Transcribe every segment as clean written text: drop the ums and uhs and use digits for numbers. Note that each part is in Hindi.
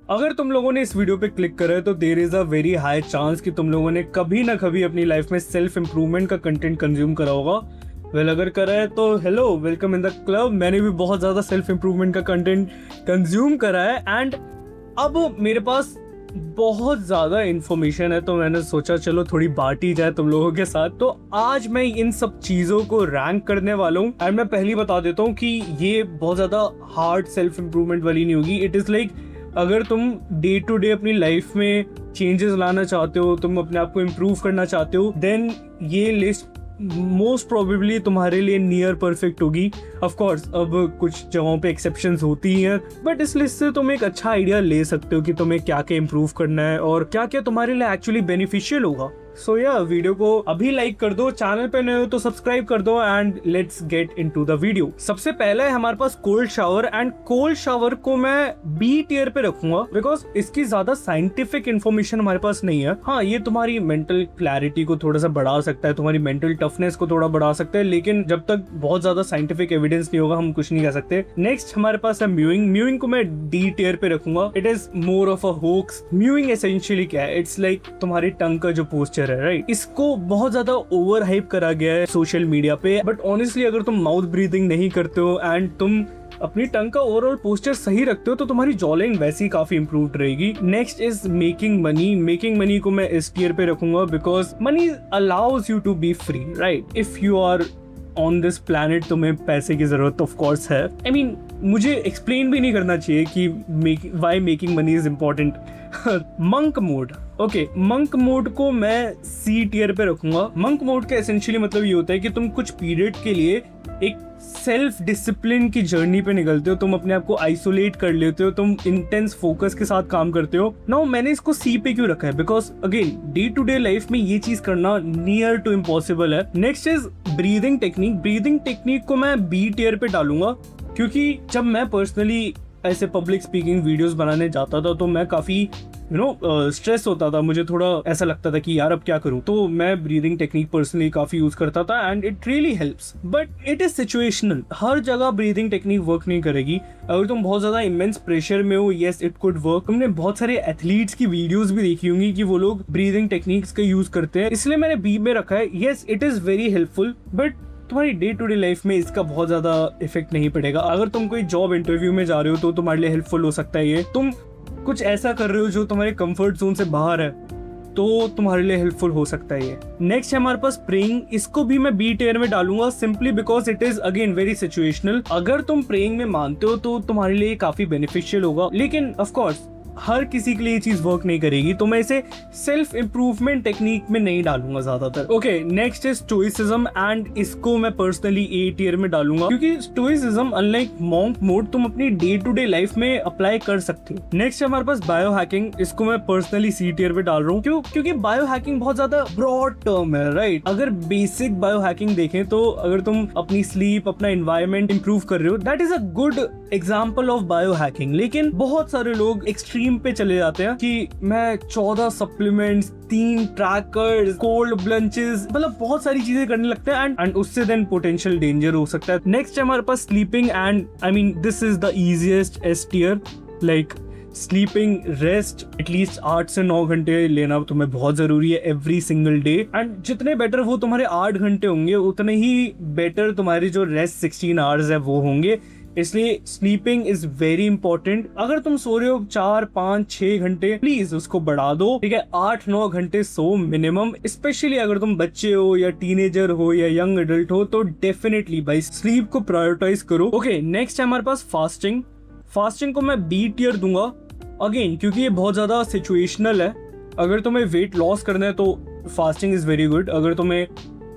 अगर तुम लोगों ने इस वीडियो पे क्लिक करा है तो there is a very high chance कि तुम लोगों ने कभी ना कभी अपनी लाइफ में सेल्फ इंप्रूवमेंट का कंटेंट कंज्यूम करा होगा। वेल अगर करा है तो hello, welcome in the club. मैंने भी बहुत ज़्यादा सेल्फ इंप्रूवमेंट का कंटेंट कंज्यूम करा है एंड अब मेरे पास बहुत ज़्यादा इन्फॉर्मेशन है तो मैंने सोचा चलो थोड़ी बांटी जाए तुम लोगों के साथ। तो आज मैं इन सब चीज़ों को रैंक करने वाला हूँ एंड मैं पहले बता देता हूँ कि ये बहुत ज़्यादा हार्ड सेल्फ इंप्रूवमेंट वाली नहीं होगी। इट इज़ लाइक अगर तुम डे टू डे अपनी लाइफ में चेंजेस लाना चाहते हो, तुम अपने आप को इम्प्रूव करना चाहते हो, देन ये लिस्ट मोस्ट प्रोबेबली तुम्हारे लिए नियर परफेक्ट होगी। ऑफ कोर्स अब कुछ जगहों पे एक्सेप्शंस होती हैं, बट इस लिस्ट से तुम एक अच्छा आइडिया ले सकते हो कि तुम्हें क्या क्या इम्प्रूव करना है और क्या क्या तुम्हारे लिए एक्चुअली बेनिफिशियल होगा। सो या वीडियो को अभी लाइक कर दो, चैनल पे नए हो तो सब्सक्राइब कर दो and let's get into the video. सबसे पहले है हमारे पास cold shower and cold shower को मैं बी टियर पे रखूंगा बिकॉज इसकी ज्यादा साइंटिफिक इन्फॉर्मेशन हमारे पास नहीं है। हाँ, ये तुम्हारी मेंटल क्लैरिटी को थोड़ा सा बढ़ा सकता है, तुम्हारी मेंटल टफनेस को थोड़ा बढ़ा सकता है, लेकिन जब तक बहुत ज्यादा साइंटिफिक एविडेंस नहीं होगा हम कुछ नहीं कह सकते। नेक्स्ट हमारे पास है म्यूइंग। म्यूइंग को मैं डी टियर पे रखूंगा। It is more of a hoax. Mowing essentially क्या है? इट्स लाइक तुम्हारी टंग का जो पोस्चर है, राइट? इसको बहुत ज्यादा ओवर हाइप करा गया है सोशल मीडिया पे, बट ऑनेस्टली अगर तुम माउथ ब्रीदिंग नहीं करते हो एंड तुम अपनी टंग का ओवरऑल पोस्चर सही रखते हो तो तुम्हारी जॉलिंग वैसे ही काफी इंप्रूव्ड रहेगी। Next is making money. Making money को मैं इस टियर पे रखूंगा because money allows you to be free, right? If you are on this planet तुम्हें पैसे की जरूरत ऑफ कोर्स है। आई मीन मुझे एक्सप्लेन भी नहीं करना चाहिए कि why making money is important. Monk mode, okay, monk mode को मैं सी टियर पे रखूंगा। मंक मोड का एसेंशियली मतलब ये होता है कि तुम कुछ पीरियड के लिए एक सेल्फ डिसिप्लिन की जर्नी पे निकलते हो, तुम अपने आप को आइसोलेट कर लेते हो, तुम इंटेंस फोकस के साथ काम करते हो। नाउ मैंने इसको सी पे क्यों रखा है? Because again day to day life में ये चीज करना नियर टू इम्पॉसिबल है। Next is breathing technique. Breathing technique को मैं बी टियर पे डालूंगा क्योंकि जब मैं पर्सनली ऐसे पब्लिक स्पीकिंग वीडियोस बनाने जाता था तो मैं काफी स्ट्रेस होता था, मुझे थोड़ा ऐसा लगता था कि यार अब क्या करूं, तो मैं ब्रीदिंग टेक्निक पर्सनली काफी यूज करता था and it really helps, but it is situational. हर जगह ब्रीदिंग टेक्निक वर्क नहीं करेगी। अगर तुम बहुत ज्यादा इमेंस प्रेशर में हो, यस इट कुड वर्क। तुमने बहुत सारे एथलीट्स की वीडियोस भी देखी होंगी कि वो लोग ब्रीदिंग टेक्निक्स का यूज करते हैं, इसलिए मैंने बी में रखा है। Yes it is very helpful, but तुम्हारी डे टू डे लाइफ में इसका बहुत ज्यादा इफेक्ट नहीं पड़ेगा। अगर तुम कोई जॉब इंटरव्यू में जा रहे हो तो तुम्हारे लिए हेल्पफुल हो सकता है ये। तुम कुछ ऐसा कर रहे हो जो तुम्हारे कंफर्ट जोन से बाहर है तो तुम्हारे लिए हेल्पफुल हो सकता है ये। नेक्स्ट है हमारे पास प्रेइंग। इसको भी मैं बी टियर में डालूंगा simply because it is again very situational. अगर तुम प्रेइंग में मानते हो तो तुम्हारे लिए काफी बेनिफिशियल होगा, लेकिन ऑफ कोर्स हर किसी के लिए ये चीज वर्क नहीं करेगी, तो मैं इसे सेल्फ इंप्रूवमेंट टेक्निक में नहीं डालूंगा ज्यादातर। ओके, नेक्स्ट है स्टोइसिज्म एंड इसको मैं पर्सनली ए टियर में डालूंगा क्योंकि स्टोइसिज्म अनलाइक मॉन्क मोड तुम अपनी डे टू डे लाइफ में अप्लाई कर सकते हो। नेक्स्ट है हमारे पास बायो हैकिंग। इसको मैं पर्सनली सी टियर पे डाल रहा हूँ क्योंकि बायो हैकिंग बहुत ज्यादा ब्रॉड टर्म है, राइट? अगर बेसिक बायो हैकिंग देखें तो अगर तुम अपनी स्लीप, अपना एनवायरमेंट इंप्रूव कर रहे हो, that is a good example of bio hacking. लेकिन बहुत सारे लोग एक्सट्रीम पे चले जाते हैं कि मैं 14 सप्लीमेंट्स, 3 ट्रैकर्स, कोल्ड ब्लंचेस, मतलब बहुत सारी चीजें करने लगते हैं एंड उससे देन पोटेंशियल डेंजर हो सकता है। नेक्स्ट है हमारे पास sleeping and I mean this is the easiest S tier. Like sleeping, rest at least 8 से 9 घंटे लेना तुम्हें बहुत जरूरी है एवरी सिंगल डे एंड जितने बेटर वो तुम्हारे 8 घंटे होंगे उतने ही बेटर तुम्हारी जो रेस्ट 16 आवर्स है वो होंगे। इसलिए स्लीपिंग इज वेरी इंपॉर्टेंट। अगर तुम सो रहे हो 4, 5, 6 घंटे, प्लीज उसको बढ़ा दो, ठीक है? 8-9 घंटे सो मिनिमम। स्पेशली अगर तुम बच्चे हो या टीनेजर हो या यंग एडल्ट हो तो डेफिनेटली भाई स्लीप को प्रायोरिटाइज करो। ओके, नेक्स्ट है हमारे पास फास्टिंग। फास्टिंग को मैं बी टियर दूंगा अगेन क्योंकि ये बहुत ज्यादा सिचुएशनल है। अगर तुम्हें वेट लॉस करना है तो फास्टिंग इज वेरी गुड। अगर तुम्हें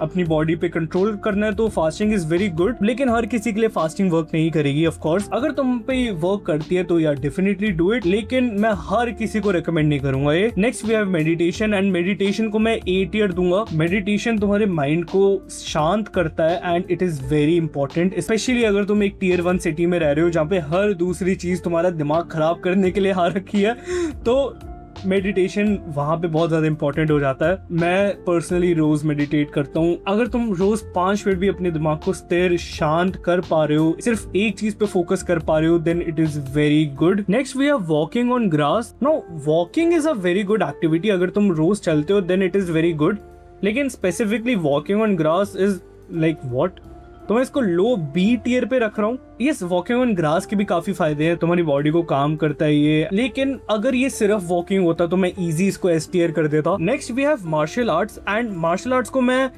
अपनी बॉडी पे कंट्रोल करना है तो फास्टिंग इज वेरी गुड, लेकिन हर किसी के लिए फास्टिंग वर्क नहीं करेगी। ऑफ कोर्स अगर तुम पे वर्क करती है तो यार डेफिनेटली डू इट, लेकिन मैं हर किसी को रेकमेंड नहीं करूंगा ये। Next we have meditation and meditation को मैं ए टियर दूंगा। मेडिटेशन तुम्हारे माइंड को शांत करता है and it is very important, specially अगर तुम एक टियर 1 सिटी में रह रहे हो जहाँ पे हर दूसरी चीज तुम्हारा दिमाग खराब करने के लिए आ रखी है, तो मेडिटेशन वहाँ पे बहुत ज्यादा इंपॉर्टेंट हो जाता है। मैं पर्सनली रोज मेडिटेट करता हूँ। अगर तुम रोज 5 मिनट भी अपने दिमाग को स्थिर शांत कर पा रहे हो, सिर्फ एक चीज पे फोकस कर पा रहे हो, then it is very good. Next we have walking on grass. Now walking is a very good activity. अगर तुम रोज चलते हो then it is very good, लेकिन specifically walking on grass is like what? तो मैं इसको लो बी टियर पे रख रहा हूँ। यस, वॉकिंग ऑन ग्रास के भी काफी फायदे हैं, तुम्हारी बॉडी को काम करता है ये, लेकिन अगर ये सिर्फ वॉकिंग होता तो मैं इजी इसको एस टियर कर देता। Next we have martial arts, and martial arts को मैं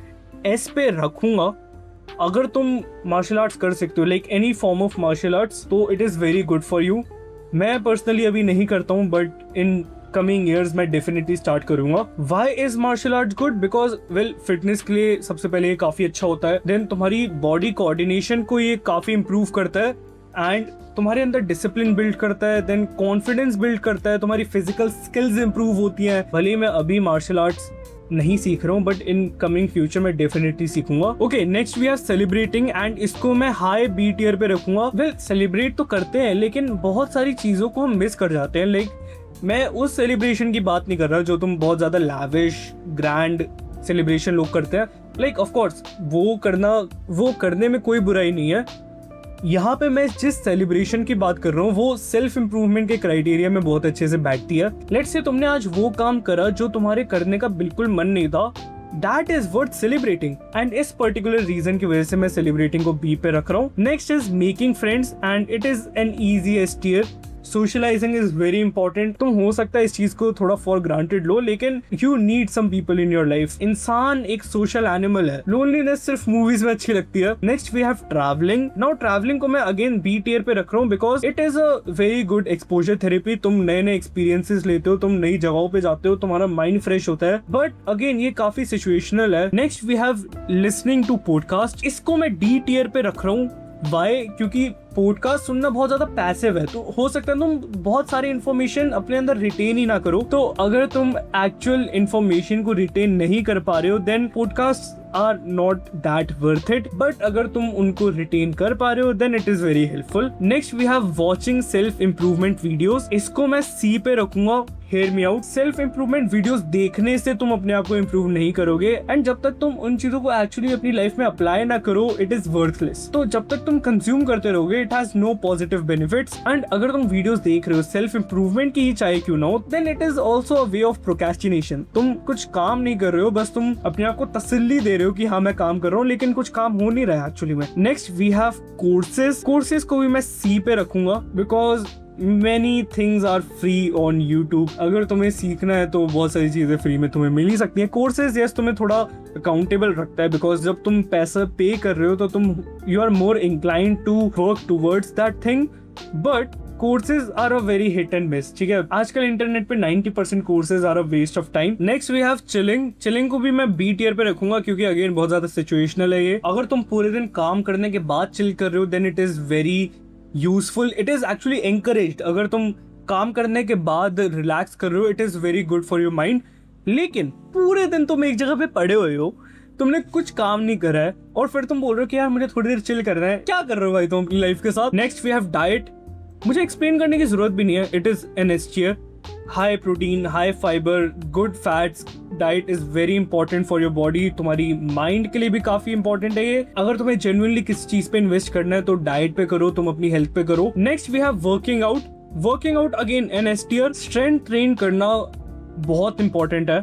एस पे रखूंगा। अगर तुम मार्शल आर्ट्स कर सकते हो, like any form of martial arts, तो it is very good for you. मैं पर्सनली अभी नहीं करता हूँ, बट इन कमिंग ईयर्स मैं डेफिनेटली स्टार्ट करूंगा। Why is martial arts good? Because well, fitness के लिए सबसे पहले ये काफी अच्छा होता है, देन तुम्हारी बॉडी कोऑर्डिनेशन को ये काफी इंप्रूव करता है, एंड तुम्हारे अंदर डिसिप्लिन बिल्ड करता है, देन कॉन्फिडेंस बिल्ड करता है, तुम्हारी फिजिकल स्किल्स इंप्रूव होती हैं। भले मैं अभी मार्शल आर्ट्स नहीं सीख रहा हूँ, बट इन कमिंग फ्यूचर में डेफिनेटली सीखूंगा। Okay, next we are celebrating, and इसको मैं हाई बी टियर पे रखूंगा। वेल, सेलिब्रेट तो करते हैं, लेकिन बहुत सारी चीजों को हम मिस कर जाते हैं। लाइक मैं उस सेलिब्रेशन की बात नहीं कर रहा जो तुम बहुत ज्यादा लैविश ग्रैंड सेलिब्रेशन लोग करते हैं। लाइक ऑफ कोर्स वो करने में कोई बुराई नहीं है। यहाँ पे मैं जिस सेलिब्रेशन की बात कर रहा हूँ वो सेल्फ इंप्रूवमेंट के क्राइटेरिया में बहुत अच्छे से बैठती है। लेट्स से तुमने आज वो काम करा जो तुम्हारे करने का बिल्कुल मन नहीं था, that is worth celebrating, and इस पर्टिकुलर रीजन की वजह से मैं सेलिब्रेटिंग को बी पे रख रहा हूँ। Next is making friends, and it is an easy S tier. Socialising is very important. तुम हो सकता है इस चीज को थोड़ा फॉर ग्रांटेड लो, लेकिन you need some people in your life. इंसान एक सोशल एनिमल है, लोनलीनेस सिर्फ मूवीज में अच्छी लगती है। Next we have travelling. नाउ ट्रैवलिंग को मैं अगेन बी टियर पे रख रहा हूँ, because it is a very good exposure therapy. तुम नए नए एक्सपीरियंसेस लेते हो, तुम नई जगहों पे जाते हो, तुम्हारा माइंड फ्रेश होता है, बट अगेन ये काफी सिचुएशनल है। Next we have listening to podcast. इसको मैं डी टियर पे रख रहा हूँ। वाई? क्योंकि पॉडकास्ट सुनना बहुत ज्यादा पैसिव है, तो हो सकता है तुम बहुत सारी इन्फॉर्मेशन अपने अंदर रिटेन ही ना करो। तो अगर तुम एक्चुअल इन्फॉर्मेशन को रिटेन नहीं कर पा रहे हो, then podcast are not that worth it, but अगर तुम उनको रिटेन कर पा रहे हो then it is very helpful. Next we have watching self improvement videos. इसको मैं सी पे रखूंगा। Hear me out, self improvement videos देखने से तुम अपने आप को इंप्रूव नहीं करोगे, एंड जब तक तुम उन चीजों को एक्चुअली अपनी लाइफ में अप्लाई ना करो, इट इज वर्थलेस। तो जब तक तुम कंज्यूम करते रहोगे, it has no positive benefits. And अगर तुम वीडियोस देख रहे हो सेल्फ इंप्रूवमेंट की ही चाहे क्यों ना हो, then it is also a way of procrastination. तुम कुछ काम नहीं कर रहे हो, बस तुम अपने आप को तसल्ली दे रहे हो कि हाँ मैं काम कर रहा हूँ, लेकिन कुछ काम हो नहीं रहा है एक्चुअली में। Next we have courses. Courses को भी मैं सी पे रखूंगा, because many things are free on YouTube। अगर तुम्हें सीखना है तो बहुत सारी चीजें फ्री में तुम्हें मिल ही सकती हैं। कोर्सेज यस तुम्हें थोड़ा अकाउंटेबल रखता है, बिकॉज जब तुम पैसा पे कर रहे हो तो तुम you are more inclined to work towards that thing, but courses are a very hit and miss. ठीक है, आजकल इंटरनेट पे 90% courses are a waste of time. Next we have chilling. Chilling को भी मैं बी टियर पे रखूंगा, क्योंकि अगेन बहुत ज्यादा सिचुएशनल है ये। अगर तुम पूरे दिन काम करने के बाद चिल कर रहे हो, then it is very useful. It is actually encouraged. अगर तुम काम करने के बाद रिलैक्स कर रहे हो, it is very good for your mind. लेकिन पूरे दिन तुम एक जगह पे पड़े हुए हो, तुमने कुछ काम नहीं करा है, और फिर तुम बोल रहे हो कि यार मुझे थोड़ी देर चिल करना है। क्या कर रहे हो भाई तुम अपनी लाइफ के साथ? Next we have diet. मुझे एक्सप्लेन करने की जरूरत भी नहीं है, it is an S tier. High protein, high fibre, good fats diet is very important for your body. तुम्हारी माइंड के लिए भी काफी इंपॉर्टेंट है ये। अगर तुम्हें जेन्युइनली किस चीज पे इन्वेस्ट करना है तो डाइट पे करो, तुम अपनी हेल्थ पे करो। Next we have working out. Working out again an S tier. Strength train करना बहुत इंपॉर्टेंट है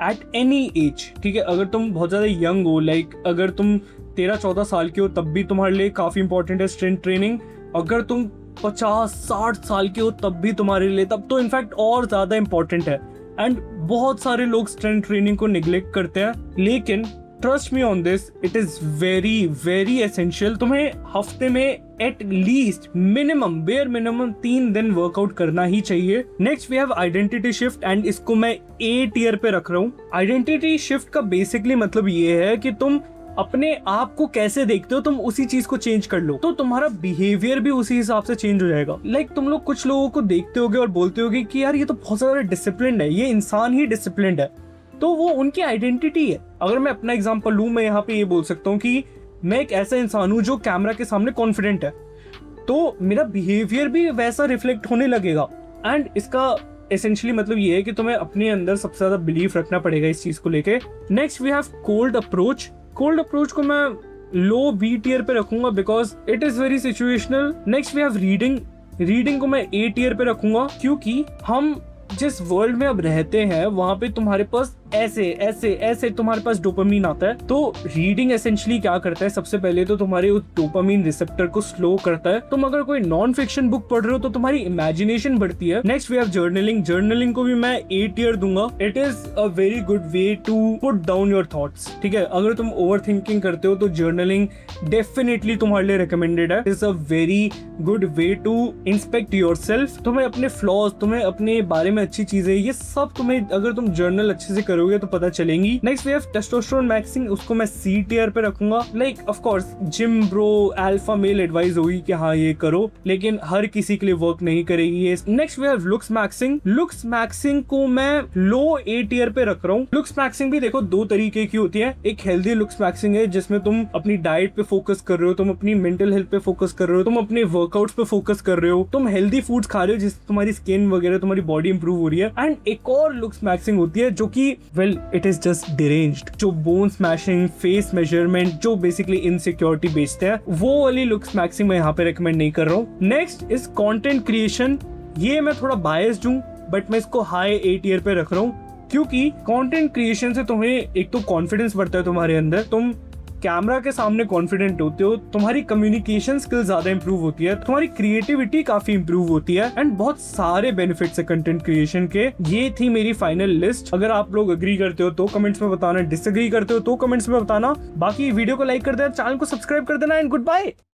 एट एनी एज। ठीक है, अगर तुम बहुत ज्यादा यंग हो, लाइक अगर तुम 13-14 साल के हो, तब भी तुम्हारे लिए काफी इंपॉर्टेंट है स्ट्रेंथ ट्रेनिंग। अगर तुम 50-60 साल के हो तब भी तुम्हारे लिए, तब तो इनफैक्ट और ज्यादा इंपॉर्टेंट है। एंड बहुत सारे लोग स्ट्रेंथ ट्रेनिंग को निग्लेक्ट करते हैं, लेकिन trust me on this, it is very very essential. तुम्हें हफ्ते में at least minimum, bare minimum 3 दिन वर्कआउट करना ही चाहिए। Next we have identity shift, and इसको मैं ए टियर पे रख रहा हूँ। आइडेंटिटी शिफ्ट का बेसिकली मतलब ये है कि तुम अपने आप को कैसे देखते हो, तुम उसी चीज को चेंज कर लो, तो तुम्हारा बिहेवियर भी उसी हिसाब से चेंज हो जाएगा। लाइक तुम लोग कुछ लोगों को देखते होगे और बोलते होगे कि यार ये तो बहुत ज्यादा डिसिप्लिन्ड है, ये इंसान ही डिसिप्लिन्ड है, तो वो उनकी आइडेंटिटी है। अगर मैं अपना एग्जांपल लूं, मैं यहाँ पे ये बोल सकता हूँ कि मैं एक ऐसा इंसान हूँ जो कैमरा के सामने कॉन्फिडेंट है, तो मेरा बिहेवियर भी वैसा रिफ्लेक्ट होने लगेगा। एंड इसका एसेंशियली मतलब ये है कि तुम्हें अपने अंदर सबसे ज्यादा बिलीफ रखना पड़ेगा इस चीज को लेके। Next we have cold approach. Cold approach को मैं लो बी टियर पे रखूंगा because it is very situational. Next we have reading. Reading को मैं ए टियर पे रखूंगा क्योंकि हम जिस वर्ल्ड में अब रहते हैं वहां पे तुम्हारे पास ऐसे ऐसे ऐसे तुम्हारे पास डोपामीन आता है। तो रीडिंग एसेंशियली क्या करता है, सबसे पहले तो तुम्हारे उस डोपामीन रिसेप्टर को स्लो करता है। तुम अगर कोई नॉन फिक्शन बुक पढ़ रहे हो तो तुम्हारी इमेजिनेशन बढ़ती है। Next we have journaling. Journaling को भी मैं ए टियर दूंगा। It is a very good way to put down your thoughts. ठीक है, अगर तुम ओवर थिंकिंग करते हो तो जर्नलिंग डेफिनेटली तुम्हारे लिए रिकमेंडेड है। It is a very good way to inspect yourself. तुम्हें अपने फ्लॉज, तुम्हें अपने बारे में अच्छी चीजें, ये सब तुम्हें अगर तुम जर्नल अच्छे से करोगे तो पता चलेंगी। Next we have testosterone maxing. उसको मैं सी टियर पे रखूंगा। Like of course gym bro alpha male advice होगी कि हाँ ये करो, लेकिन हर किसी के लिए वर्क नहीं करेगी ये। Next we have looks maxing. Looks maxing को मैं लो ए टियर पे रख रहा हूँ। लुक्स मैक्सिंग भी देखो दो तरीके की होती है। एक हेल्दी लुक्स मैक्सिंग है जिसमें तुम अपनी डाइट पे फोकस कर रहे हो, तुम अपनी मेंटल हेल्थ पे फोकस कर रहे हो, तुम अपने वर्कआउट्स पे फोकस कर रहे हो, तुम हेल्दी फूड्स खा रहे हो जिससे तुम्हारी स्किन वगैरह तुम्हारी बॉडी इंप्रूव हो रही है। एंड एक और लुक्स मैक्सिंग होती है जो कि well it is just deranged, जो बोन स्मैशिंग, फेस मेजरमेंट, जो बेसिकली इनसिक्योरिटी बेचते हैं, वो वाली लुक्स मैक्सिंग मैं यहाँ पे रिकमेंड नहीं कर रहा हूँ। Next is content creation. ये मैं थोड़ा बायस्ड हूँ बट मैं इसको हाई ए टियर पे रख रहा हूँ क्योंकि कंटेंट क्रिएशन से तुम्हें एक तो कॉन्फिडेंस बढ़ता है तुम्हारे अंदर, तुम कैमरा के सामने कॉन्फिडेंट होते हो, तुम्हारी कम्युनिकेशन स्किल ज्यादा इंप्रूव होती है, तुम्हारी क्रिएटिविटी काफी इंप्रूव होती है एंड बहुत सारे बेनिफिट्स है कंटेंट क्रिएशन के। ये थी मेरी फाइनल लिस्ट। अगर आप लोग अग्री करते हो तो कमेंट्स में बताना, डिसएग्री करते हो तो कमेंट्स में बताना। बाकी वीडियो को लाइक कर देना, चैनल को सब्सक्राइब कर देना एंड गुड बाय।